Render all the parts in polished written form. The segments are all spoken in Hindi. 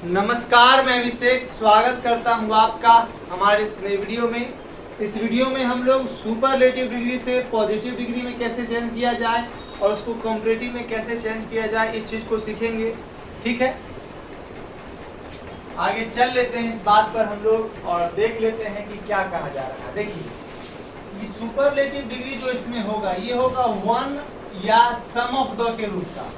नमस्कार, मैं अभिषेक स्वागत करता हूं आपका हमारे इस नए वीडियो में। इस वीडियो में हम लोग सुपरलेटिव डिग्री से पॉजिटिव डिग्री में कैसे चेंज किया जाए और उसको कॉम्परेटिव में कैसे चेंज किया जाए, इस चीज़ को सीखेंगे। ठीक है, आगे चल लेते हैं इस बात पर हम लोग और देख लेते हैं कि क्या कहा जा रहा है। देखिए, ये सुपरलेटिव डिग्री जो इसमें होगा, ये होगा वन या सम ऑफ द के रूप का।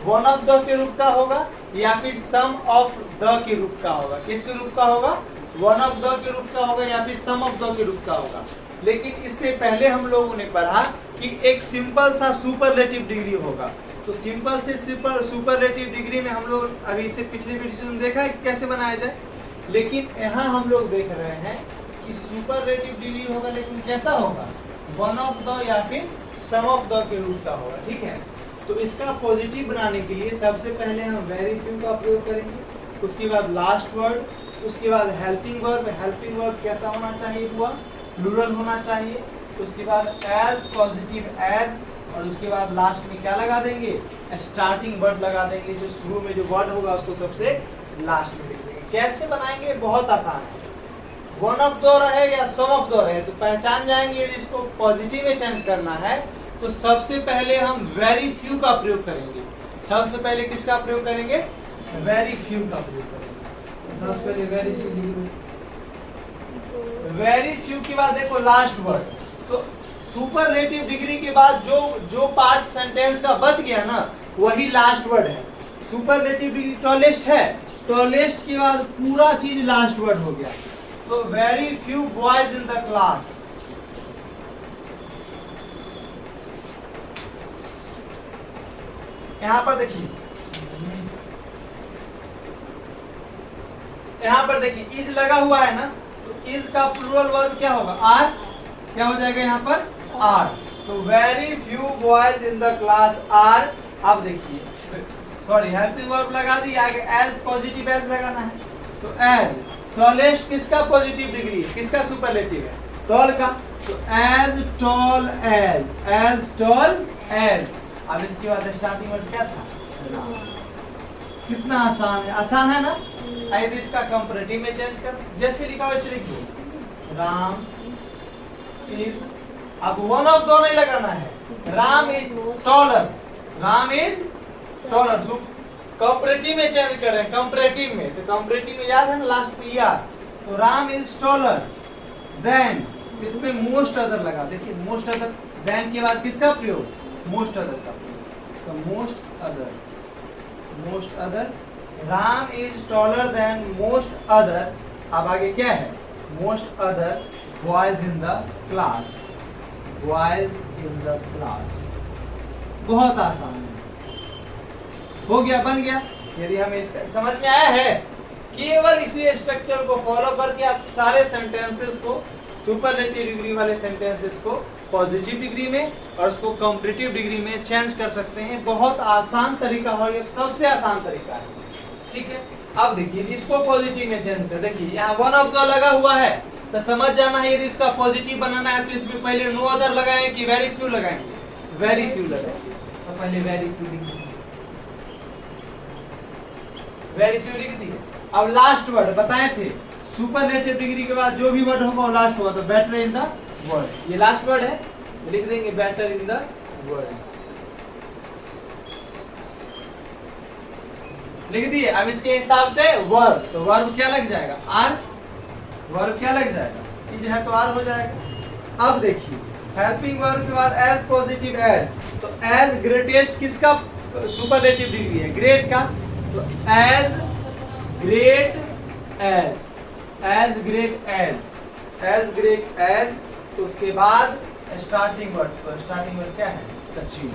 वन ऑफ द के रूप का होगा या फिर सम ऑफ द के रूप का होगा। किसके रूप का होगा? वन ऑफ द के रूप का होगा या फिर सम ऑफ द के रूप का होगा। लेकिन इससे पहले हम लोगों ने पढ़ा कि एक सिंपल सा सुपरलेटिव डिग्री होगा। तो सिंपल से सुपरलेटिव डिग्री में हम लोग अभी से पिछले वीडियो में देखा है कि कैसे बनाया जाए, लेकिन यहाँ हम लोग देख रहे हैं कि सुपरलेटिव डिग्री होगा, लेकिन कैसा होगा? वन ऑफ द या फिर सम ऑफ द के रूप का होगा। ठीक है, तो इसका पॉजिटिव बनाने के लिए सबसे पहले हम वेरी फ्यू का प्रयोग करेंगे, उसके बाद लास्ट वर्ड, उसके बाद हेल्पिंग वर्ब। हेल्पिंग वर्ब कैसा होना चाहिए? हुआ प्लूरल होना चाहिए। उसके बाद एज, पॉजिटिव एज, और उसके बाद लास्ट में क्या लगा देंगे? स्टार्टिंग वर्ड लगा देंगे। जो शुरू में जो वर्ड होगा उसको सबसे लास्ट में लिख देंगे। कैसे बनाएंगे? बहुत आसान है। वन ऑफ द रहे या सम ऑफ द रहे तो पहचान जाएंगे। यदि इसको पॉजिटिव में चेंज करना है तो सबसे पहले हम वेरी फ्यू का प्रयोग करेंगे। सबसे पहले किसका प्रयोग करेंगे? वेरी फ्यू का प्रयोग करेंगे। सबसे पहले वेरी फ्यू के बाद देखो लास्ट वर्ड। तो सुपरलेटिव डिग्री के बाद जो पार्ट सेंटेंस का बच गया ना, वही लास्ट वर्ड है। सुपरलेटिव डिग्री टॉलेस्ट है, टॉलेस्ट के बाद पूरा चीज लास्ट वर्ड हो गया। तो very few boys in the class. यहाँ पर देखिए, यहाँ पर देखिए इज लगा हुआ है ना, तो इज का प्लूरल वर्ब क्या होगा? आर। क्या हो जाएगा यहाँ पर? आर। तो very few boys in the class are. अब देखिए, सॉरी, हेल्पिंग वर्ब लगा दी, आगे एज, पॉजिटिव एज लगाना है। तो एज, टॉलेस्ट किसका पॉजिटिव डिग्री है? किसका सुपरलेटिव है? टॉल का। तो as tall as, as tall as. अब इसके बाद स्टार्टिंग वर्ड क्या था? कितना आसान है, आसान है ना? यदि इसका कंपैरेटिव में चेंज कर, जैसे लिखा वैसे लिख दो। राम इज, अब वन ऑफ दो नहीं लगाना है। Ram is taller, Ram is taller. Comparative में चेंज कर रहे हैं, कंपैरेटिव में। तो कंपैरेटिव में याद है ना, लास्ट में ईआर। तो राम इज टॉलर देन, इसमें मोस्ट अदर लगा। देखिए मोस्ट अदर, देन के बाद किसका प्रयोग? मोस्ट अदर का प्रयोग। तो most other, Ram is taller than most other. अब आगे क्या है? Most other boys in the class, boys in the class. बहुत आसान है, हो गया, बन गया। यदि हमें इसका समझ में आया है, केवल इसी स्ट्रक्चर को फॉलो करके आप सारे सेंटेंसेस को, सुपरलेटिव डिग्री वाले सेंटेंसेस को पॉजिटिव डिग्री में और उसको कॉम्परेटिव डिग्री में चेंज कर सकते हैं। बहुत आसान तरीका है, ये सबसे आसान तरीका है। ठीक है, अब देखिए इसको पॉजिटिव में चेंज कर। देखिए यहाँ वन ऑफ द लगा हुआ है, तो समझ जाना है यदि इसका पॉजिटिव बनाना है तो इसमें पहले नो अदर लगाएंगे कि वेरी फ्यू लगाएंगे? वेरी फ्यू लगाएंगे। तो पहले वेरी फ्यू लिख दिए, वेरी फ्यू लिख दिए। अब लास्ट वर्ड बताए थे, सुपरलेटिव डिग्री के बाद जो भी वर्ड होगा वो लास्ट होगा। तो बेटर इन द वर्ड, ये लास्ट वर्ड है, लिख देंगे बेटर इन द वर्ड, लिख दिए। अब इसके हिसाब से वर्ब, तो वर्ब क्या लग जाएगा? आर। वर्ब क्या लग जाएगा? इज है तो आर हो जाएगा। अब देखिए हेल्पिंग वर्ब के बाद एज, पॉजिटिव एज। तो एज ग्रेटेस्ट किसका सुपरलेटिव डिग्री है? ग्रेट का। तो as great as, as great as, as great as. तो उसके बाद स्टार्टिंग वर्ड, तो स्टार्टिंग वर्ड क्या है? सचिन।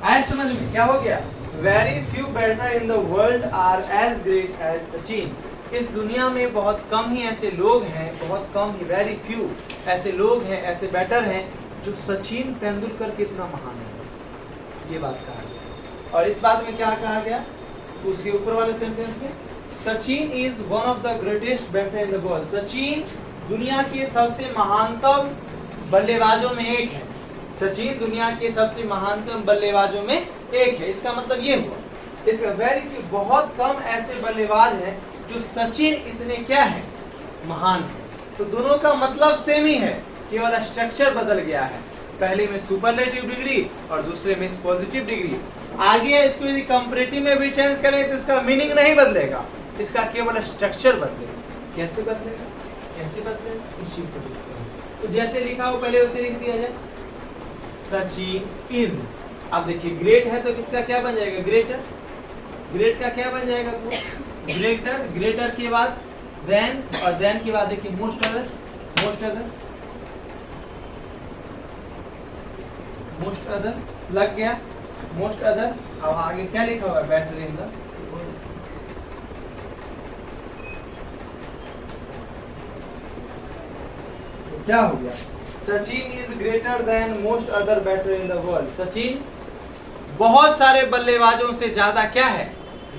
आए समझ में? क्या हो गया? Very few batter in the world are as great as Sachin. इस दुनिया में बहुत कम ही ऐसे लोग हैं, बहुत कम ही, वेरी फ्यू ऐसे लोग हैं, ऐसे बेटर हैं जो सचिन तेंदुलकर कितना महान है, ये बात कहा गया। और इस बात में क्या कहा गया? उसके ऊपर वाले सेंटेंस में, Sachin is one of the greatest batter in the world. Sachin दुनिया के सबसे महानतम बल्लेबाजों में एक है। सचिन दुनिया के सबसे महानतम बल्लेबाजों में एक है। इसका मतलब ये हुआ इसका वेरी फ्यू, बहुत कम ऐसे बल्लेबाज हैं जो सचिन इतने क्या है, महान है। तो दोनों का मतलब सेम ही है, केवल स्ट्रक्चर बदल गया है, पहले में सुपरलेटिव डिग्री और दूसरे में पॉजिटिव डिग्री। आगे इसको यदि कंपैरेटिव में भी चेंज करें तो इसका मीनिंग नहीं बदलेगा, इसका केवल स्ट्रक्चर बदलेगा। कैसे बदलेगा, कैसे बदलेगा, इस चीज को देखते हैं। तो जैसे लिखा हो पहले उसे लिख दिया जाए, सचिन इज। अब देखिए ग्रेट है तो किसका क्या बन जाएगा, ग्रेटर। ग्रेट का क्या बन जाएगा, ग्रेटर। ग्रेटर के बाद देन, और देन के बाद देखिए most other, most other, most other लग गया, मोस्ट अदर। अब आगे क्या लिखा हुआ है, बेटर इन द। क्या हो गया, Sachin is greater than most other batter in the world. Sachin बहुत सारे बल्लेबाजों से ज्यादा क्या है,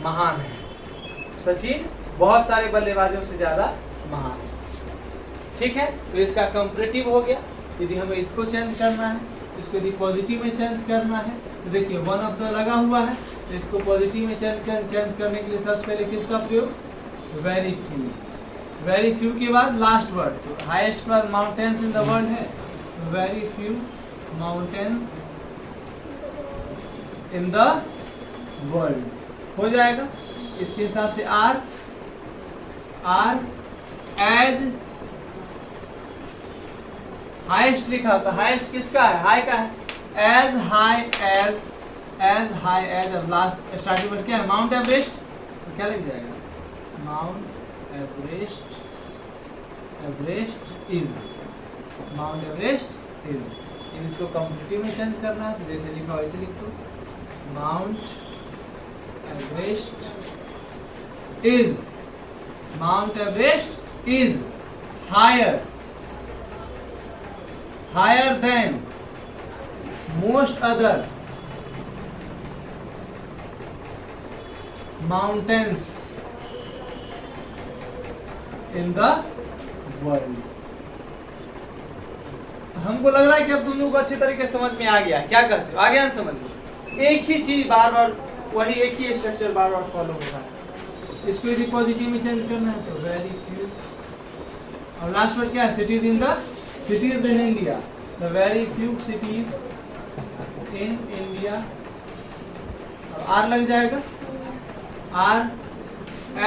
महान है। सचिन बहुत सारे बल्लेबाजों से ज्यादा महान है। ठीक है, तो इसका कंपैरेटिव हो गया। यदि हमें इसको चेंज करना है, इसको यदि पॉजिटिव में चेंज करना है तो देखिए वन ऑफ द लगा हुआ है, तो इसको पॉजिटिव में चेंज करने के लिए सबसे पहले किसका प्रयोग, वेरी फ्यू। वेरी फ्यू के बाद लास्ट वर्ड, तो हाईएस्ट के बाद माउंटेन्स इन द वर्ल्ड है, very few mountains in the world हो जाएगा। इसके हिसाब से आर एज हाईएस्ट लिखा, तो हाईएस्ट किसका है, हाई का है, as high as high as. अब लास्ट स्टार्टिंग वर्ड क्या है, माउंट एवरेस्ट, तो क्या लिख जाएगा, Mount Everest, Everest is, Mount Everest is. इसको कंपैरेटिव में चेंज करना है, तो जैसे लिखा वैसे लिख दो, Mount Everest is, Mount Everest is higher, higher than most other mountains in the world। हमको लग रहा है कि अब तुम लोग को अच्छी तरीके से समझ में आ गया। क्या कहते हो, आ गया ना समझ में? एक ही चीज बार बार, वही एक ही स्ट्रक्चर बार बार फॉलो हो रहा है। इसको यदि पॉजिटिव में चेंज करना है तो वेरी फ्यू, और लास्ट वर्ड क्या है, cities in the, cities in India, the very few cities in India। और R लग जाएगा, R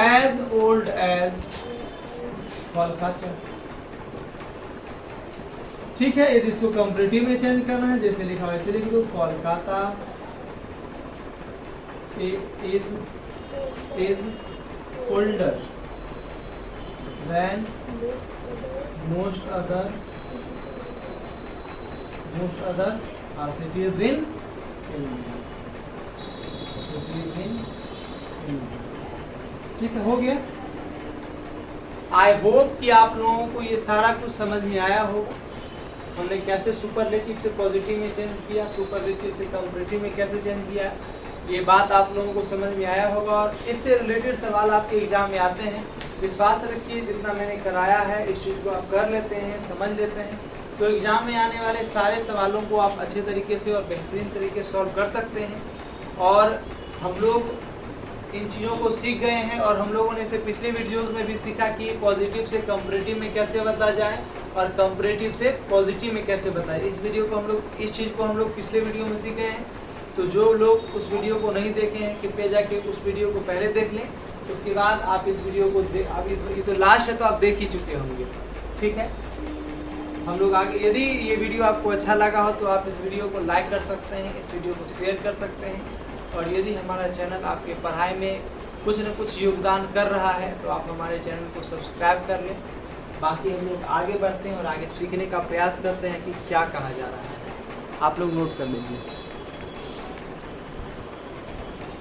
as old as Kolkata. ठीक है, यदि इसको कंपैरेटिव में चेंज करना है, जैसे लिखा वैसे लिख दो, Kolkata is older than most other cities in India, cities in India। ठीक है, हो गया। आई होप कि आप लोगों को ये सारा कुछ समझ में आया हो। हमने कैसे सुपरलेटिव से पॉजिटिव में चेंज किया, सुपरलेटिव से कंपैरेटिव में कैसे चेंज किया, ये बात आप लोगों को समझ में आया होगा। और इससे रिलेटेड सवाल आपके एग्जाम में आते हैं। विश्वास रखिए, जितना मैंने कराया है इस चीज़ को आप कर लेते हैं, समझ लेते हैं, तो एग्जाम में आने वाले सारे सवालों को आप अच्छे तरीके से और बेहतरीन तरीके से सॉल्व कर सकते हैं। और हम लोग इन चीज़ों को सीख गए हैं, और हम लोगों ने इसे पिछले वीडियोस में भी सीखा कि पॉजिटिव से कंपैरेटिव में कैसे बदला जाए और कंपैरेटिव से पॉजिटिव में कैसे बताएं। इस चीज़ को हम लोग पिछले वीडियो में सीखे हैं। तो जो लोग उस वीडियो को नहीं देखे हैं, कृपया जाके उस वीडियो को पहले देख लें, उसके बाद आप इस वीडियो को आप इस तो लास्ट है तो आप देख ही चुके होंगे। ठीक है, हम लोग आगे, यदि ये वीडियो आपको अच्छा लगा हो तो आप इस वीडियो को लाइक कर सकते हैं, इस वीडियो को शेयर कर सकते हैं। और यदि हमारा चैनल आपके पढ़ाई में कुछ न कुछ योगदान कर रहा है तो आप हमारे चैनल को सब्सक्राइब कर लें। बाकी हम लोग आगे बढ़ते हैं और आगे सीखने का प्रयास करते हैं कि क्या कहा जा रहा है। आप लोग नोट कर लीजिए।